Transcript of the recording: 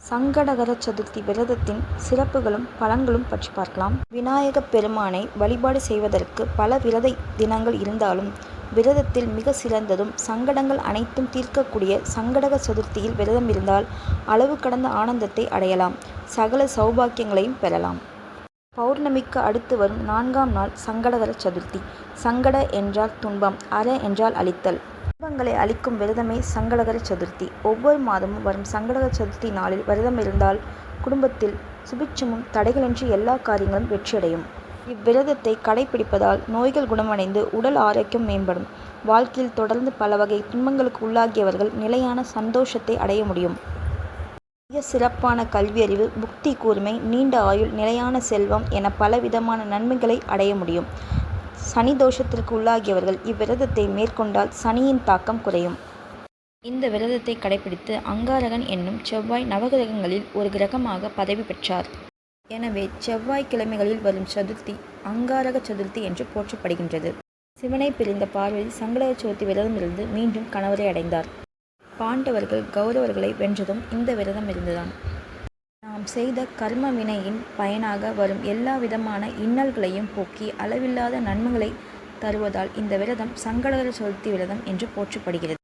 சங்கடகர சதுர்த்தி விரதத்தின் சிறப்புகளும் பலன்களும் பற்றி பார்க்கலாம். விநாயகப் பெருமானை வழிபாடு செய்வதற்கு பல விரத தினங்கள் இருந்தாலும் விரதத்தில் மிக சிறந்ததும் சங்கடங்கள் அனைத்தும் தீர்க்கக்கூடிய சங்கடகர சதுர்த்தியில் விரதம் இருந்தால் அளவு கடந்த ஆனந்தத்தை அடையலாம், சகல சௌபாக்கியங்களையும் பெறலாம். பௌர்ணமிக்கு அடுத்து வரும் 4ஆம் நாள் சங்கடகர சதுர்த்தி. சங்கட என்றால் துன்பம், அர என்றால் அழித்தல். துன்பங்களை அழிக்கும் விரதமே சங்கடகர சதுர்த்தி. ஒவ்வொரு மாதமும் வரும் சங்கடகர சதுர்த்தி நாளில் விரதம் இருந்தால் குடும்பத்தில் சுபிட்சமும் தடைகளின்றி எல்லா காரியங்களும் வெற்றியடையும். இவ்விரதத்தை கடைபிடிப்பதால் நோய்கள் குணமடைந்து உடல் ஆரோக்கியம் மேம்படும். வாழ்க்கையில் தொடர்ந்து பல வகை துன்பங்களுக்கு உள்ளாகியவர்கள் நிலையான சந்தோஷத்தை அடைய முடியும். மிக சிறப்பான கல்வியறிவு, புக்தி கூர்மை, நீண்ட ஆயுள், நிலையான செல்வம் என பலவிதமான நன்மைகளை அடைய முடியும். சனி தோஷத்திற்கு உள்ளாகியவர்கள் இவ்விரதத்தை மேற்கொண்டால் சனியின் தாக்கம் குறையும். இந்த விரதத்தை கடைபிடித்து அங்காரகன் என்னும் செவ்வாய் நவகிரகங்களில் ஒரு கிரகமாக பதவி பெற்றார். எனவே செவ்வாய்க்கிழமைகளில் வரும் சதுர்த்தி அங்காரக சதுர்த்தி என்று போற்றப்படுகின்றது. சிவனை பிரிந்த பார்வதி சங்கடகர சதுர்த்தி விரதமிருந்து மீண்டும் கணவரை அடைந்தார். பாண்டவர்கள் கௌரவர்களை வென்றதும் இந்த விரதம் இருந்துதான். நாம் செய்த கர்ம வினையின் பயனாக வரும் எல்லா விதமான இன்னல்களையும் போக்கி அளவில்லாத நன்மைகளை தருவதால் இந்த விரதம் சங்கடகர சதுர்த்தி விரதம் என்று போற்றப்படுகிறது.